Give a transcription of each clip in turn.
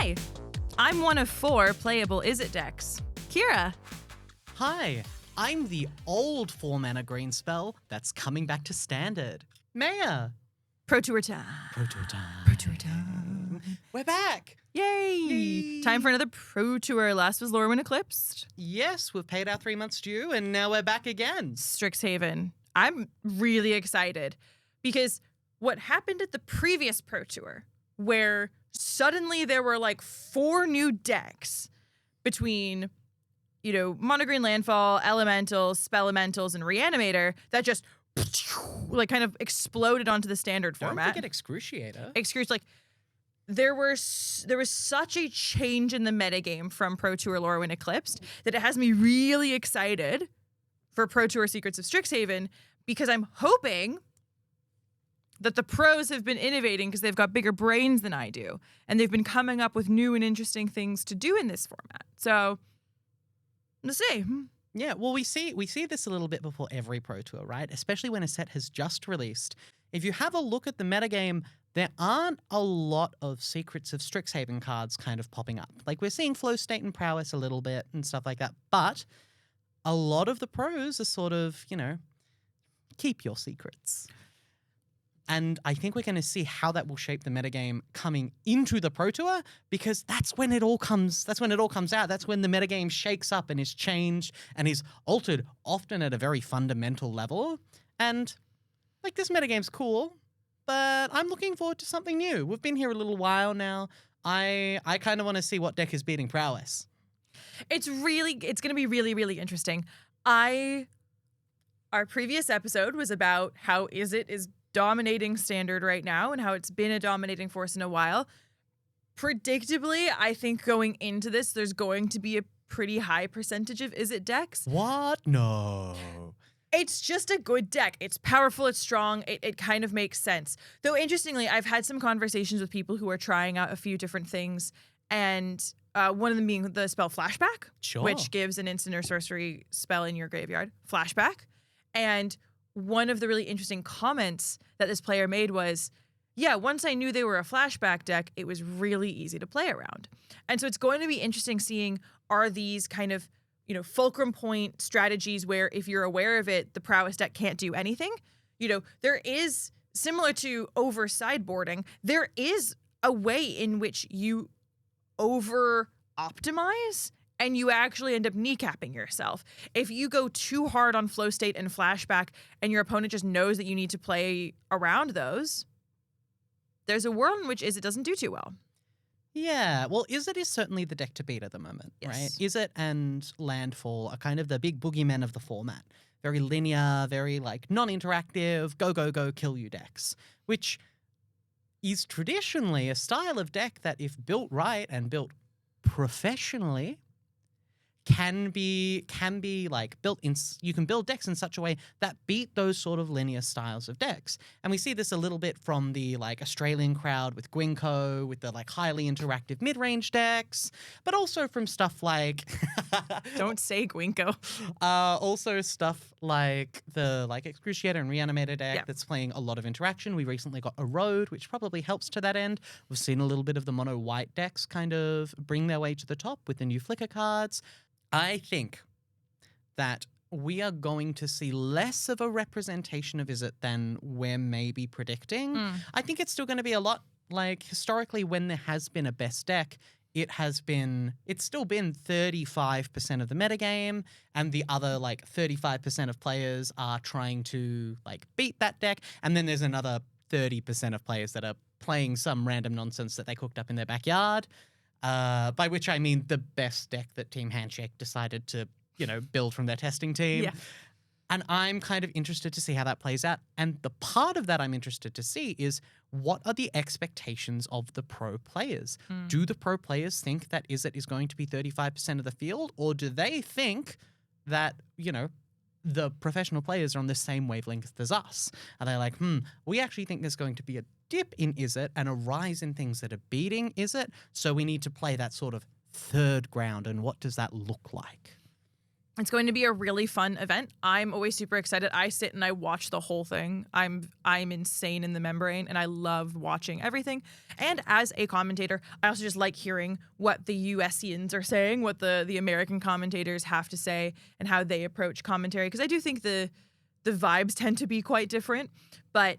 Hi, I'm one of 4 playable Izzet decks. Kira. Hi, I'm the old 4-mana green spell that's coming back to standard. Maya. Pro Tour time. Pro Tour time. Pro Tour time. We're back. Yay! Yay. Time for another Pro Tour. Last was Lorwyn Eclipsed. Yes, we've paid our 3 months due and now we're back again. Strixhaven. I'm really excited because what happened at the previous Pro Tour, where suddenly there were like 4 new decks between, Mono Green Landfall, Elementals, Spellementals, and Reanimator that just like kind of exploded onto the standard format. Don't forget Excruciator. There was such a change in the metagame from Pro Tour Lorwyn Eclipsed that it has me really excited for Pro Tour Secrets of Strixhaven because I'm hoping that the pros have been innovating because they've got bigger brains than I do, and they've been coming up with new and interesting things to do in this format. So, let's see. Yeah, well, we see this a little bit before every Pro Tour, right? Especially when a set has just released. If you have a look at the metagame, there aren't a lot of Secrets of Strixhaven cards kind of popping up. Like, we're seeing Flow State and Prowess a little bit and stuff like that, but a lot of the pros are sort of, keep your secrets. And I think we're going to see how that will shape the metagame coming into the Pro Tour, because that's when it all comes out. That's when the metagame shakes up and is changed and is altered, often at a very fundamental level. And like, this metagame's cool, but I'm looking forward to something new. We've been here a little while now. I kind of want to see what deck is beating Prowess. It's going to be really, really interesting. Our previous episode was about how Izzet is dominating standard right now and how it's been a dominating force in a while. Predictably, I think going into this, there's going to be a pretty high percentage of Izzet decks. What? No. It's just a good deck. It's powerful, it's strong, it kind of makes sense. Though, interestingly, I've had some conversations with people who are trying out a few different things, and one of them being the spell Flashback, Sure. which gives an instant or sorcery spell in your graveyard. Flashback. And one of the really interesting comments that this player made was, yeah, once I knew they were a flashback deck, it was really easy to play around. And so it's going to be interesting seeing, are these kind of, fulcrum point strategies where if you're aware of it, the Prowess deck can't do anything. There is, similar to over sideboarding, there is a way in which you over optimize and you actually end up kneecapping yourself. If you go too hard on flow state and flashback and your opponent just knows that you need to play around those, there's a world in which Izzet doesn't do too well. Yeah, well, Izzet is certainly the deck to beat at the moment, Yes. right? Izzet and Landfall are kind of the big boogeymen of the format. Very linear, very, non-interactive, go, kill you decks, which is traditionally a style of deck that, if built right and built professionally, can be built in. You can build decks in such a way that beat those sort of linear styles of decks. And we see this a little bit from the Australian crowd with Gwinko, with the highly interactive mid-range decks, but also from stuff like Don't say Gwinko. also stuff like the Excruciator and Reanimator deck that's playing a lot of interaction. We recently got Erode, which probably helps to that end. We've seen a little bit of the mono white decks kind of bring their way to the top with the new Flicker cards. I think that we are going to see less of a representation of Izzet than we're maybe predicting. I think it's still going to be a lot historically when there has been a best deck, it's still been 35% of the metagame, and the other 35% of players are trying to beat that deck, and then there's another 30% of players that are playing some random nonsense that they cooked up in their backyard. By which I mean the best deck that Team Handshake decided to, build from their testing team. Yeah. And I'm kind of interested to see how that plays out. And the part of that I'm interested to see is, what are the expectations of the pro players? Do the pro players think that Izzet is going to be 35% of the field? Or do they think that, the professional players are on the same wavelength as us? Are they like, we actually think there's going to be a dip in Izzet and a rise in things that are beating Izzet, so we need to play that sort of third ground, and what does that look like? It's going to be a really fun event. I'm always super excited. I sit and I watch the whole thing. I'm insane in the membrane, and I love watching everything. And as a commentator, I also just like hearing what the USians are saying, what the American commentators have to say, and how they approach commentary. Because I do think the vibes tend to be quite different. But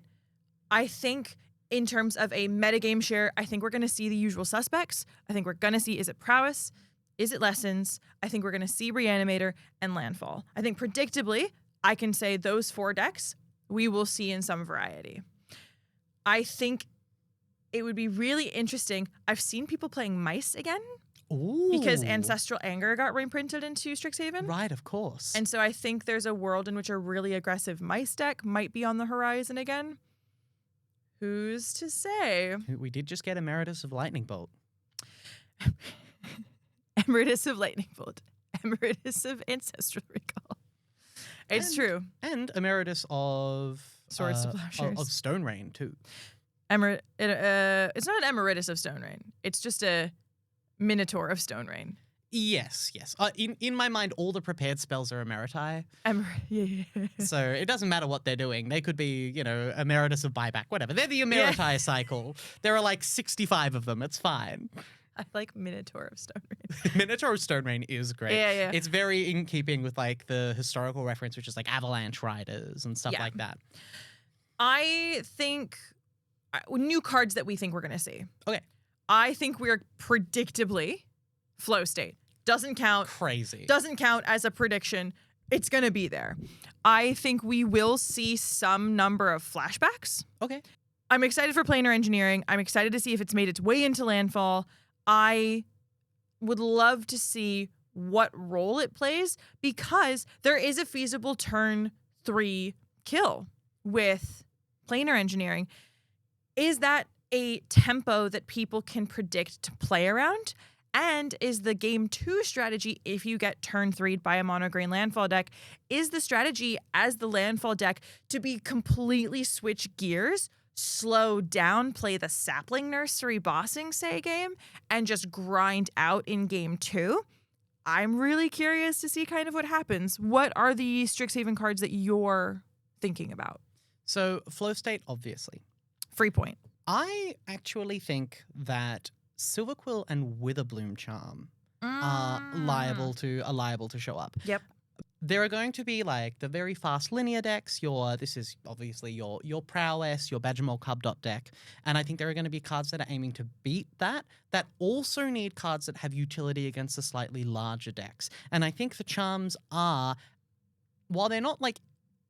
I think in terms of a metagame share, I think we're going to see the usual suspects. I think we're going to see Izzet Prowess, Izzet Lessons. I think we're going to see Reanimator and Landfall. I think predictably, I can say those 4 decks we will see in some variety. I think it would be really interesting. I've seen people playing mice again. Ooh. Because Ancestral Anger got reprinted into Strixhaven. Right, of course. And so I think there's a world in which a really aggressive mice deck might be on the horizon again. Who's to say? We did just get Emeritus of Lightning Bolt. Emeritus of Lightning Bolt. Emeritus of Ancestral Recall. It's true. And Emeritus of Swords to Plowshares. Of Stone Rain, too. It's not an Emeritus of Stone Rain. It's just a Minotaur of Stone Rain. Yes. In my mind, all the prepared spells are Emeriti. Yeah. So it doesn't matter what they're doing. They could be, Emeritus of Buyback, whatever. They're the Emeriti cycle. There are like 65 of them. It's fine. I like Minotaur of Stone Rain. Minotaur of Stone Rain is great. Yeah. It's very in keeping with like the historical reference, which is like Avalanche Riders and stuff like that. I think new cards that we think we're going to see. Okay. I think we're predictably Flow State. Doesn't count. Crazy. Doesn't count as a prediction. It's going to be there. I think we will see some number of flashbacks. Okay. I'm excited for Planar Engineering. I'm excited to see if it's made its way into Landfall. I would love to see what role it plays because there is a feasible turn 3 kill with Planar Engineering. Is that a tempo that people can predict to play around? And is the game 2 strategy, if you get turn 3'd by a mono green Landfall deck, is the strategy as the Landfall deck to be completely switch gears, slow down, play the Sapling Nursery bossing say game, and just grind out in game 2? I'm really curious to see kind of what happens. What are the Strixhaven cards that you're thinking about? So Flow State, obviously. Free point. I actually think that Silverquill and Witherbloom Charm are liable to show up. Yep. There are going to be like the very fast linear decks. This is obviously your Prowess, your Badgermole Cub dot deck, and I think there are going to be cards that are aiming to beat that also need cards that have utility against the slightly larger decks. And I think the charms are, while they're not like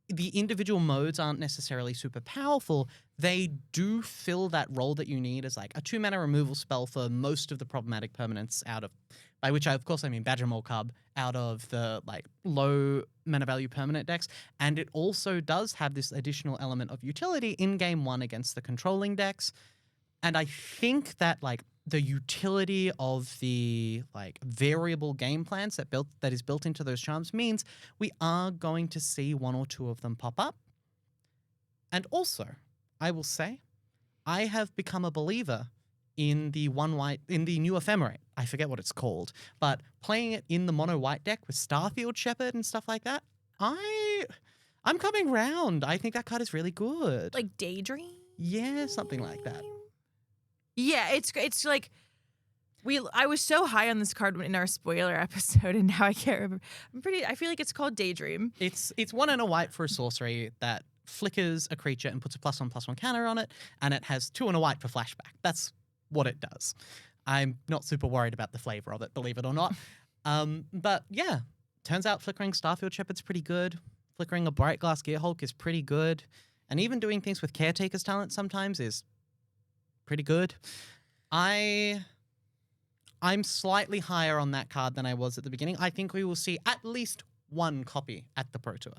the individual modes aren't necessarily super powerful, they do fill that role that you need as like a 2-mana removal spell for most of the problematic permanents by which I mean Badgermole Cub, out of the like low mana value permanent decks. And it also does have this additional element of utility in game 1 against the controlling decks. And I think that like the utility of the like variable game plans that is built into those charms means we are going to see 1 or 2 of them pop up. And also, I will say, I have become a believer in the new Ephemerate. I forget what it's called, but playing it in the mono white deck with Starfield Shepherd and stuff like that, I'm coming round. I think that card is really good. Like Daydream? Yeah, something like that. Yeah, it's like I was so high on this card in our spoiler episode, and now I can't remember. I feel like it's called Daydream. It's 1 and a white for a sorcery that flickers a creature and puts a +1/+1 counter on it, and it has 2 and a white for flashback. That's what it does. I'm not super worried about the flavor of it, believe it or not. But yeah, turns out flickering Starfield Shepherd's pretty good. Flickering a Bright Glass Gearhulk is pretty good. And even doing things with Caretaker's Talent sometimes is pretty good. I'm slightly higher on that card than I was at the beginning. I think we will see at least 1 copy at the Pro Tour.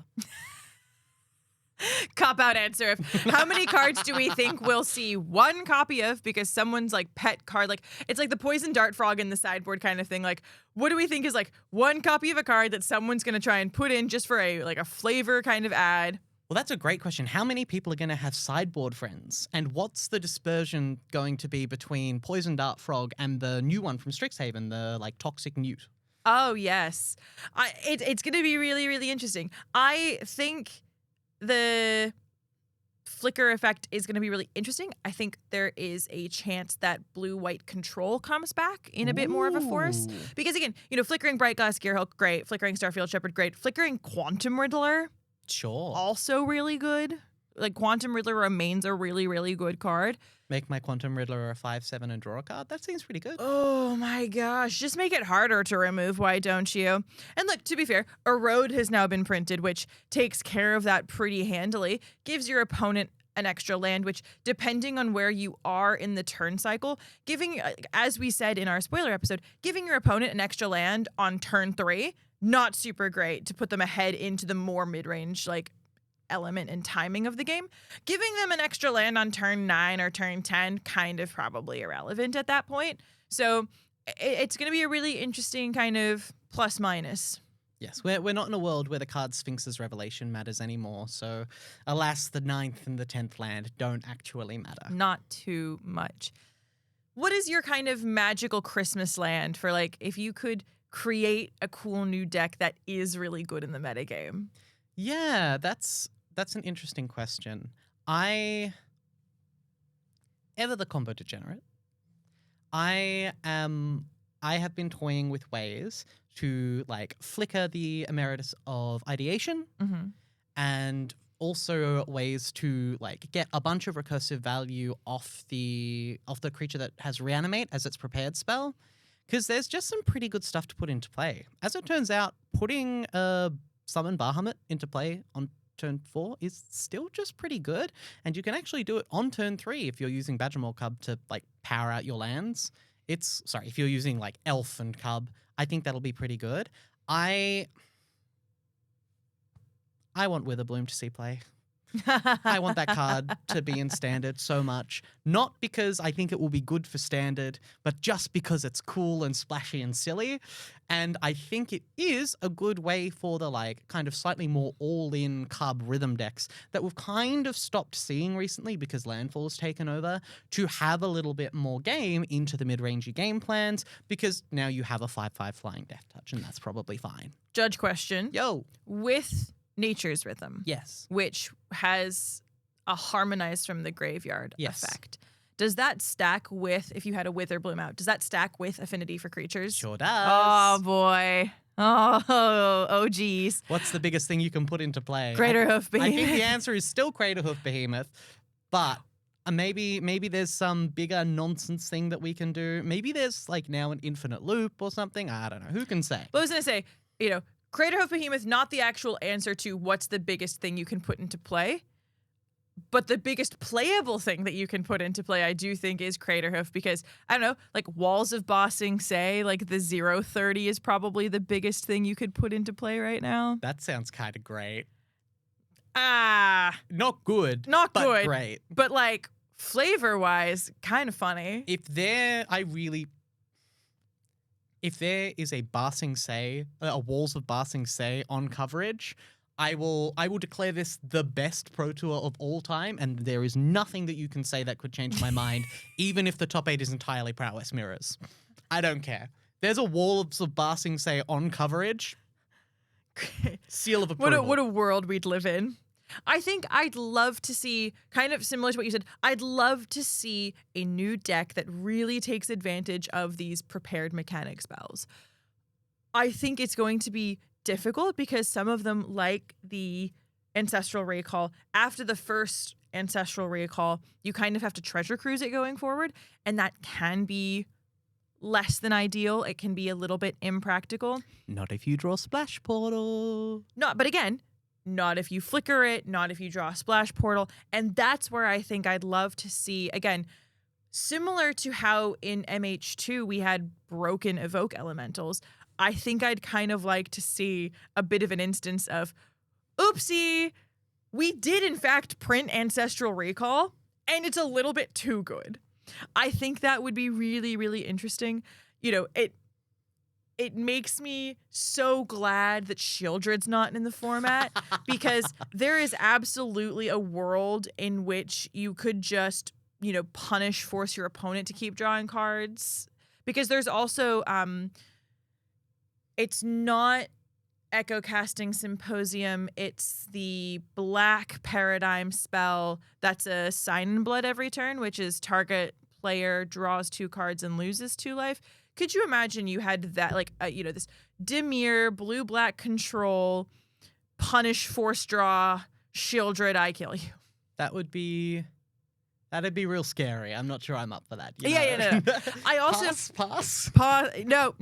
Cop-out answer. How many cards do we think we'll see 1 copy of because someone's like pet card? Like it's like the Poison Dart Frog in the sideboard kind of thing. Like what do we think is like 1 copy of a card that someone's going to try and put in just for a flavor kind of ad? Well, that's a great question. How many people are going to have sideboard friends? And what's the dispersion going to be between Poison Dart Frog and the new one from Strixhaven, the like Toxic Newt? Oh, yes. It's going to be really, really interesting. I think the flicker effect is going to be really interesting. I think there is a chance that blue-white control comes back in a bit more of a force. Ooh. Because again, flickering Bright Glass Gearhulk, great. Flickering Starfield Shepherd, great. Flickering Quantum Riddler, Sure. also really good. Like, Quantum Riddler remains a really, really good card. Make my Quantum Riddler a 5/7 and draw a card. That seems pretty good. Oh my gosh. Just make it harder to remove, why don't you? And look, to be fair, Erode has now been printed, which takes care of that pretty handily. Gives your opponent an extra land, which, depending on where you are in the turn cycle, giving, as we said in our spoiler episode, giving your opponent an extra land on turn 3, not super great to put them ahead into the more mid-range, like, element and timing of the game. Giving them an extra land on turn 9 or turn 10, kind of probably irrelevant at that point. So it's going to be a really interesting kind of plus minus. Yes, we're not in a world where the card Sphinx's Revelation matters anymore. So, alas, the 9th and the 10th land don't actually matter. Not too much. What is your kind of magical Christmas land for, like, if you could create a cool new deck that is really good in the metagame? Yeah, that's an interesting question. Ever the combo degenerate, I have been toying with ways to, like, flicker the Emeritus of Ideation, and also ways to, like, get a bunch of recursive value off the creature that has Reanimate as its prepared spell, because there's just some pretty good stuff to put into play. As it turns out, putting Summon Bahamut into play on turn 4 is still just pretty good, and you can actually do it on turn 3 if you're using Badgermore Cub to, like, power out your lands. If you're using, like, Elf and Cub, I think that'll be pretty good. I want Witherbloom to see play. I want that card to be in Standard so much. Not because I think it will be good for Standard, but just because it's cool and splashy and silly. And I think it is a good way for the, like, kind of slightly more all-in Cub rhythm decks that we've kind of stopped seeing recently because Landfall has taken over, to have a little bit more game into the mid-rangey game plans, because now you have a 5/5 flying Death Touch, and that's probably fine. Judge question. Yo. With Nature's Rhythm. Yes. Which has a harmonized from the graveyard Yes. effect. Does that stack with, if you had a Witherbloom out, does that stack with Affinity for Creatures? Sure does. Oh, boy. Oh, geez. What's the biggest thing you can put into play? Greater Hoof Behemoth. I think the answer is still Crater Hoof Behemoth, but maybe there's some bigger nonsense thing that we can do. Maybe there's, like, now an infinite loop or something. I don't know. Who can say? But I was going to say, Crater Hoof Behemoth, not the actual answer to what's the biggest thing you can put into play, but the biggest playable thing that you can put into play, I do think, is Crater Hoof, because, I don't know, like, Walls of Bossing Say, like, the 0/30 is probably the biggest thing you could put into play right now. That sounds kind of great. Not good. Not but good. Great. But, like, flavor-wise, kind of funny. If there is a Barsing Say, a Walls of Barsing Say on coverage, I will declare this the best Pro Tour of all time, and there is nothing that you can say that could change my mind, even if the top 8 is entirely Prowess mirrors. I don't care. There's a Walls of Barsing Say on coverage. Seal of approval. What a world we'd live in. I think I'd love to see, kind of similar to what you said, I'd love to see a new deck that really takes advantage of these prepared mechanic spells. I think it's going to be difficult because some of them, like the Ancestral Recall, after the first Ancestral Recall, you kind of have to treasure cruise it going forward, and that can be less than ideal. It can be a little bit impractical. Not if you draw Splash Portal. But again, not if you flicker it, not if you draw a Splash Portal. And that's where I think I'd love to see, again, similar to how in MH2 we had broken Evoke Elementals, I think I'd kind of like to see a bit of an instance of, oopsie, we did in fact print Ancestral Recall, and it's a little bit too good. I think that would be really, really interesting. It makes me so glad that Shieldred's not in the format, because there is absolutely a world in which you could just, force your opponent to keep drawing cards. Because there's also, It's not Echo Casting Symposium. It's the black paradigm spell that's a Sign in Blood every turn, which is target player draws 2 cards and loses 2 life. Could you imagine you had that, like, this Dimir, blue-black control, punish, force draw, Shieldred, I kill you. That'd be real scary. I'm not sure I'm up for that. No. I also pass. No,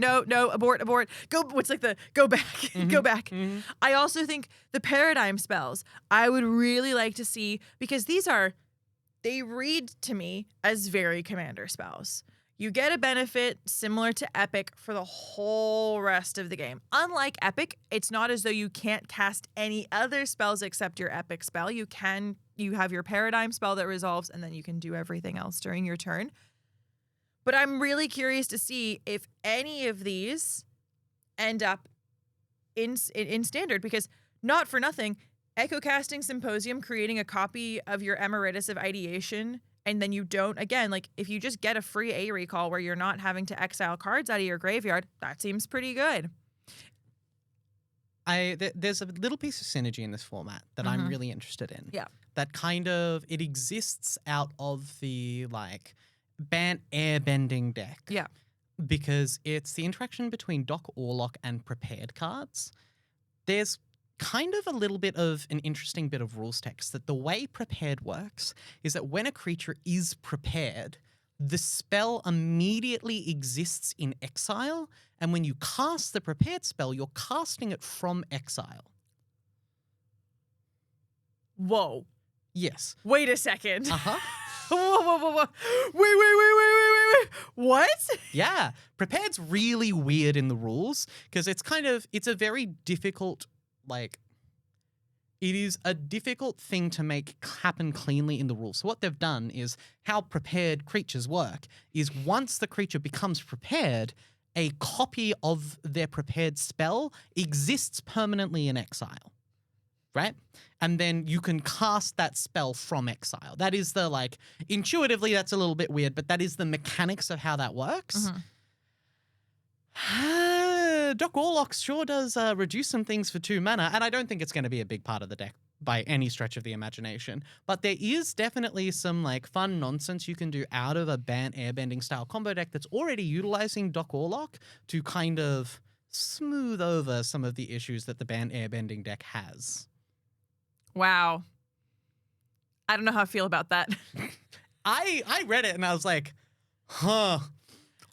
abort. Go. What's like the go back, go back. Mm-hmm. I also think the paradigm spells I would really like to see, because they read to me as very commander spells. You get a benefit similar to Epic for the whole rest of the game. Unlike Epic, it's not as though you can't cast any other spells except your Epic spell. You have your paradigm spell that resolves, and then you can do everything else during your turn. But I'm really curious to see if any of these end up in standard, because not for nothing, Echo Casting Symposium, creating a copy of your Emeritus of Ideation, and then you don't, again, like, if you just get a free A recall where you're not having to exile cards out of your graveyard, that seems pretty good. There's a little piece of synergy in this format that I'm really interested in. Yeah. That kind of, it exists out of the, like, Bant Airbending deck. Yeah. Because it's the interaction between Doc Orlock and prepared cards. There's kind of a little bit of an interesting bit of rules text that the way prepared works is that when a creature is prepared, the spell immediately exists in exile, and when you cast the prepared spell, you're casting it from exile. Whoa. Yes. Wait a second. Uh-huh. Whoa. Wait. What? Yeah. Prepared's really weird in the rules because it's a very difficult, like, it is a difficult thing to make happen cleanly in the rules. So what they've done is how prepared creatures work is once the creature becomes prepared, a copy of their prepared spell exists permanently in exile, right? And then you can cast that spell from exile. That is the, like, intuitively that's a little bit weird, but that is the mechanics of how that works. Doc Orlock sure does reduce some things for 2 mana, and I don't think it's going to be a big part of the deck by any stretch of the imagination. But there is definitely some, like, fun nonsense you can do out of a Bant Airbending style combo deck that's already utilizing Doc Orlock to kind of smooth over some of the issues that the Bant Airbending deck has. Wow. I don't know how I feel about that. I read it and I was like, huh,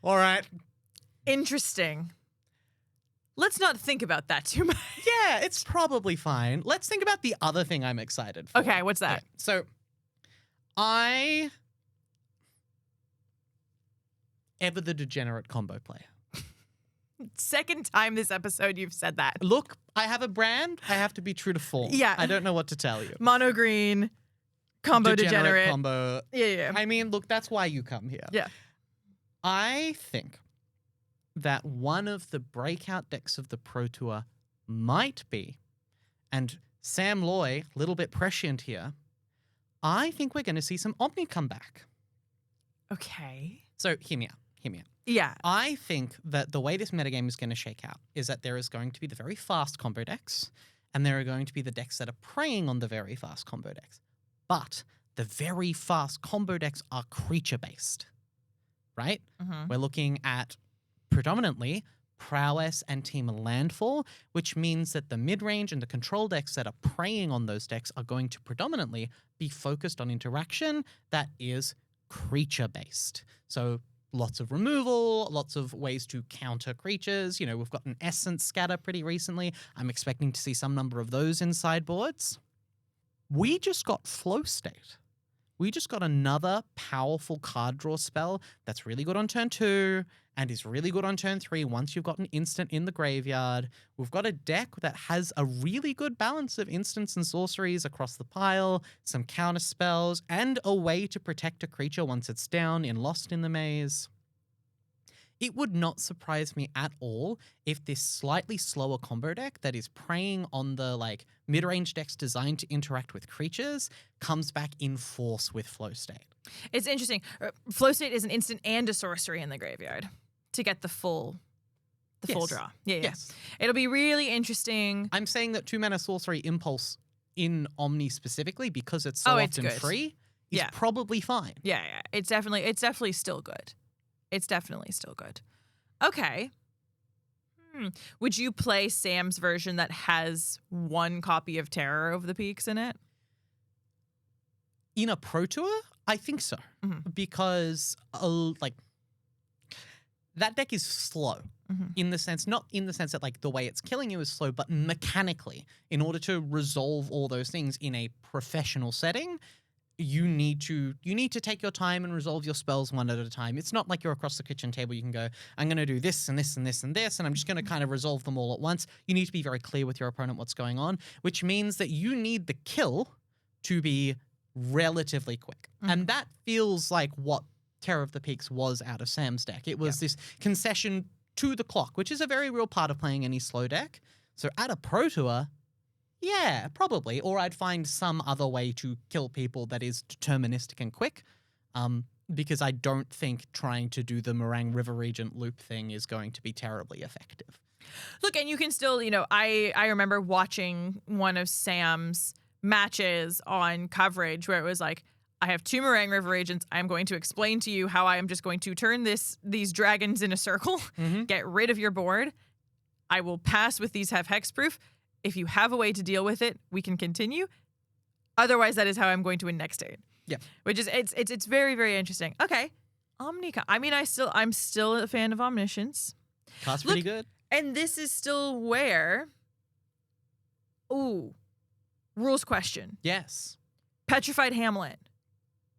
all right. Interesting. Let's not think about that too much. Yeah, it's probably fine. Let's think about the other thing I'm excited for. Okay, what's that? Okay, so, ever the degenerate combo player. Second time this episode you've said that. Look, I have a brand. I have to be true to form. Yeah. I don't know what to tell you. Mono green, combo degenerate. Combo. Yeah. I mean, look, that's why you come here. Yeah. I think that one of the breakout decks of the Pro Tour might be, and Sam Loy, a little bit prescient here, I think we're going to see some Omni come back. Okay. So hear me out. Yeah. I think that the way this metagame is going to shake out is that there is going to be the very fast combo decks, and there are going to be the decks that are preying on the very fast combo decks. But the very fast combo decks are creature-based, right? Mm-hmm. We're looking at predominantly Prowess and Team Landfall, which means that the mid-range and the control decks that are preying on those decks are going to predominantly be focused on interaction that is creature-based. So lots of removal, lots of ways to counter creatures. You know, we've got an Essence Scatter pretty recently. I'm expecting to see some number of those in sideboards. We just got Flow State. We just got another powerful card draw spell that's really good on turn 2 and is really good on turn 3 once you've got an instant in the graveyard. We've got a deck that has a really good balance of instants and sorceries across the pile, some counter spells, and a way to protect a creature once it's down in Lost in the Maze. It would not surprise me at all if this slightly slower combo deck that is preying on the, like, mid-range decks designed to interact with creatures comes back in force with Flow State. It's interesting. Flow State is an instant and a sorcery in the graveyard to get the full The full Yes. draw. Yeah, yeah. Yes. It'll be really interesting. I'm saying that 2-mana sorcery impulse in Omni specifically, because it's so it's often good. free, is Yeah. probably fine. Yeah, yeah. It's definitely still good. It's definitely still good. Okay. Would you play Sam's version that has 1 copy of Terror of the Peaks in it? In a Pro Tour, I think so. Because, that deck is slow. In the sense, not in the sense that like the way it's killing you is slow, but mechanically, in order to resolve all those things in a professional setting, you need to take your time and resolve your spells one at a time. It's not like you're across the kitchen table. You can go, I'm going to do this and this and this and this, and I'm just going to kind of resolve them all at once. You need to be very clear with your opponent what's going on, which means that you need the kill to be relatively quick. And that feels like what Terror of the Peaks was out of Sam's deck. It was this concession to the clock, which is a very real part of playing any slow deck. So at a Pro Tour, yeah, probably. Or I'd find some other way to kill people that is deterministic and quick, because I don't think trying to do the Meringue River Regent loop thing is going to be terribly effective. Look, and you can still, I remember watching one of Sam's matches on coverage where it was like, I have 2 Meringue River Agents. I'm going to explain to you how I am just going to turn these dragons in a circle, get rid of your board. I will pass with these have hexproof. If you have a way to deal with it, we can continue. Otherwise, that is how I'm going to win next turn. Yeah. Which is it's very, very interesting. Okay. I mean, I'm still a fan of Omniscience. That's pretty good. And this is still where rules question. Yes. Petrified Hamlet.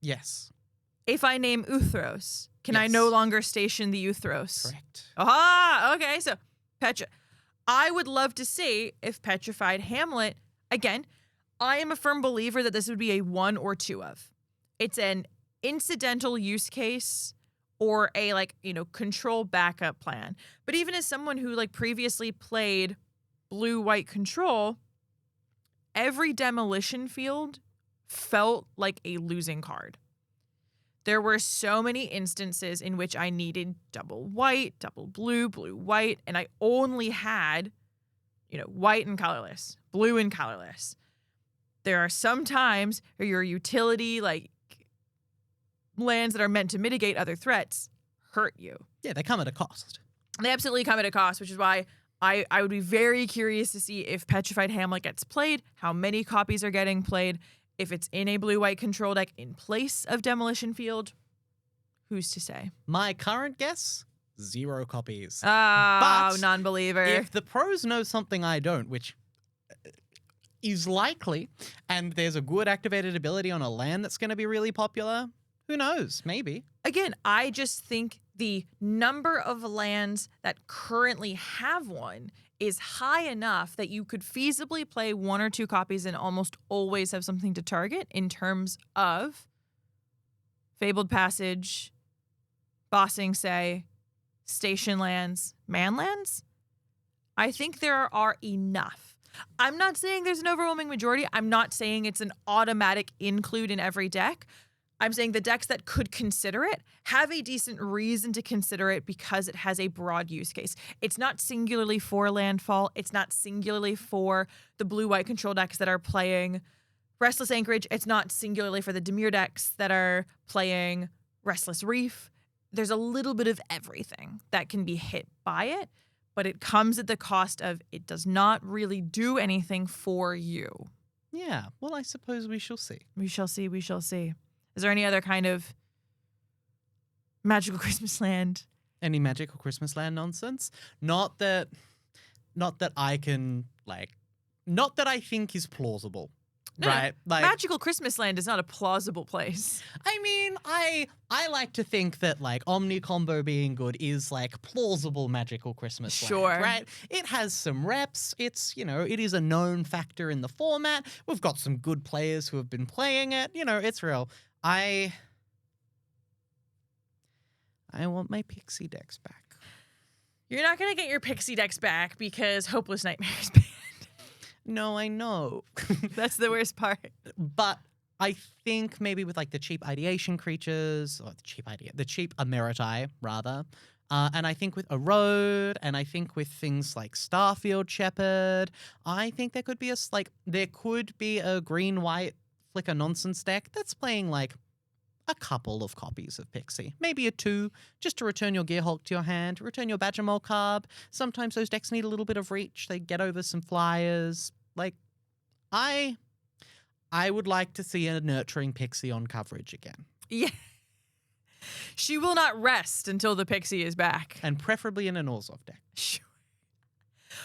Yes. If I name Uthros, can I no longer station the Uthros? Correct. Aha! Okay, so I would love to see if Petrified Hamlet, again, I am a firm believer that this would be a 1 or 2 of. It's an incidental use case or a control backup plan. But even as someone who previously played blue-white control, every demolition field felt like a losing card. There were so many instances in which I needed double white, double blue, blue, white, and I only had, white and colorless, blue and colorless. There are some times where your utility, lands that are meant to mitigate other threats, hurt you. Yeah, they come at a cost. They absolutely come at a cost, which is why I would be very curious to see if Petrified Hamlet gets played, how many copies are getting played, if it's in a blue-white control deck in place of Demolition Field. Who's to say? My current guess, 0 copies. But non-believer. If the pros know something I don't, which is likely, and there's a good activated ability on a land that's going to be really popular, who knows? Maybe. Again, I just think the number of lands that currently have one is high enough that you could feasibly play 1 or 2 copies and almost always have something to target in terms of Fabled Passage, Bossing Say, Station Lands, Man Lands. I think there are enough. I'm not saying there's an overwhelming majority. I'm not saying it's an automatic include in every deck. I'm saying the decks that could consider it have a decent reason to consider it because it has a broad use case. It's not singularly for Landfall. It's not singularly for the blue-white control decks that are playing Restless Anchorage. It's not singularly for the Dimir decks that are playing Restless Reef. There's a little bit of everything that can be hit by it, but it comes at the cost of it does not really do anything for you. Yeah, well, I suppose we shall see. We shall see, we shall see. Is there any other kind of magical Christmas land? Any magical Christmas land nonsense? Not that I can, not that I think is plausible. No, right? Magical Christmas land is not a plausible place. I mean, I like to think that Omni combo being good is plausible magical Christmas land, sure. Right? It has some reps. It's, it is a known factor in the format. We've got some good players who have been playing it. It's real. I want my pixie decks back. You're not going to get your pixie decks back because Hopeless Nightmare is banned. No, I know. That's the worst part. But I think maybe with the cheap ideation creatures, or the cheap Emeriti, rather, And I think with Erode, and I think with things like Starfield Shepherd, I think there could be a green-white flicker nonsense deck that's playing like a couple of copies of Pixie, maybe a 2, just to return your Gearhulk to your hand, return your Badger Mole Carb. Sometimes those decks need a little bit of reach. They get over some flyers. Like, I would like to see a nurturing Pixie on coverage again. Yeah. She will not rest until the Pixie is back. And preferably in an Orzhov deck. Sure.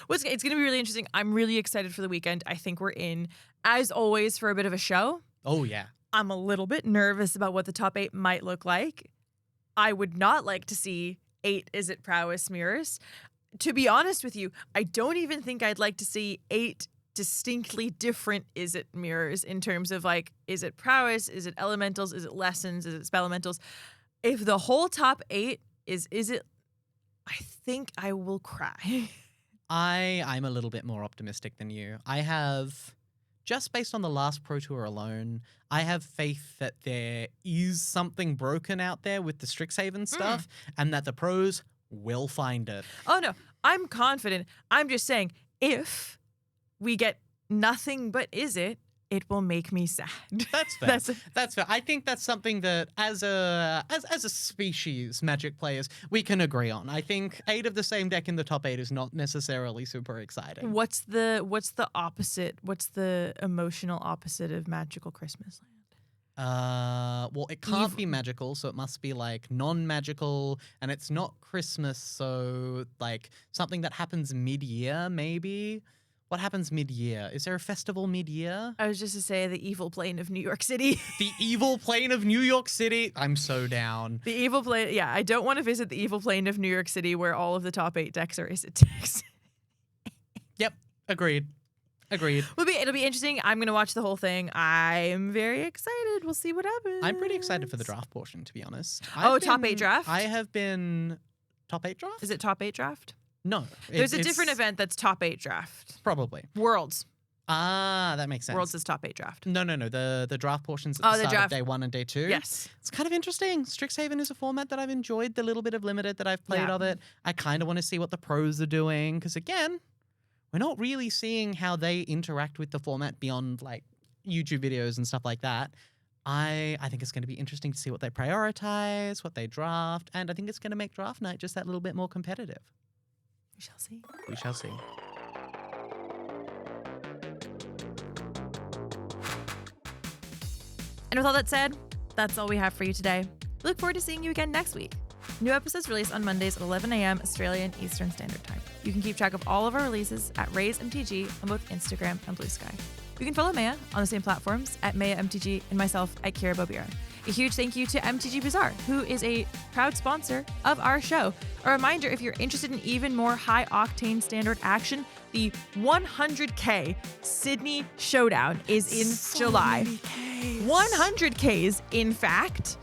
Well, it's going to be really interesting. I'm really excited for the weekend. I think we're in, as always, for a bit of a show. Oh, yeah. I'm a little bit nervous about what the top 8 might look like. I would not like to see 8 Izzet Prowess mirrors. To be honest with you, I don't even think I'd like to see 8 distinctly different Izzet mirrors in terms of like, Izzet Prowess, Izzet Elementals, Izzet Lessons, Izzet Spellementals. If the whole top 8 is Izzet, I think I will cry. I'm a little bit more optimistic than you. I have, just based on the last Pro Tour alone, I have faith that there is something broken out there with the Strixhaven stuff and that the pros will find it. Oh, no. I'm confident. I'm just saying, if we get nothing but Izzet, it will make me sad. That's fair. That's fair. I think that's something that as a species, Magic players, we can agree on. I think 8 of the same deck in the top 8 is not necessarily super exciting. What's the opposite? What's the emotional opposite of Magical Christmas Land? Well, it can't be magical, so it must be like non-magical, and it's not Christmas, so like something that happens mid-year, maybe. What happens mid-year? Is there a festival mid-year? I was just to say the evil plane of New York City. The evil plane of New York City? I'm so down. The evil plane, yeah, I don't want to visit the evil plane of New York City where all of the top 8 decks are Izzet decks. Yep, agreed. It'll be interesting. I'm going to watch the whole thing. I'm very excited. We'll see what happens. I'm pretty excited for the draft portion, to be honest. Top 8 draft? I have been... Top 8 draft? Is it top 8 draft? No. There's a different event that's top 8 draft. Probably. Worlds. Ah, that makes sense. Worlds is top 8 draft. No. The draft portions at the start of day 1 and day 2. Yes. It's kind of interesting. Strixhaven is a format that I've enjoyed, the little bit of limited that I've played of it. I kind of want to see what the pros are doing, because again, we're not really seeing how they interact with the format beyond like YouTube videos and stuff like that. I think it's going to be interesting to see what they prioritize, what they draft, and I think it's going to make draft night just that little bit more competitive. We shall see. We shall see. And with all that said, that's all we have for you today. We look forward to seeing you again next week. New episodes release on Mondays at 11 a.m. Australian Eastern Standard Time. You can keep track of all of our releases at Raise MTG on both Instagram and Blue Sky. You can follow Maya on the same platforms at Maya MTG and myself at Kira Bobira. A huge thank you to MTG Bazaar, who is a proud sponsor of our show. A reminder, if you're interested in even more high-octane standard action, the 100K Sydney Showdown is in July. 100Ks, in fact.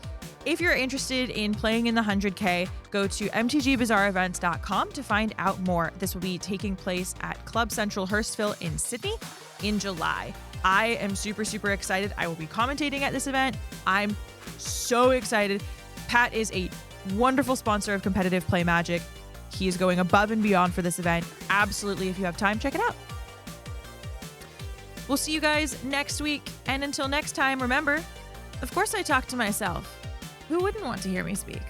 If you're interested in playing in the 100K, go to mtgbazaarevents.com to find out more. This will be taking place at Club Central Hurstville in Sydney in July. I am super, super excited. I will be commentating at this event. I'm so excited. Pat is a wonderful sponsor of Competitive Play Magic. He is going above and beyond for this event. Absolutely, if you have time, check it out. We'll see you guys next week. And until next time, remember, of course I talk to myself. Who wouldn't want to hear me speak?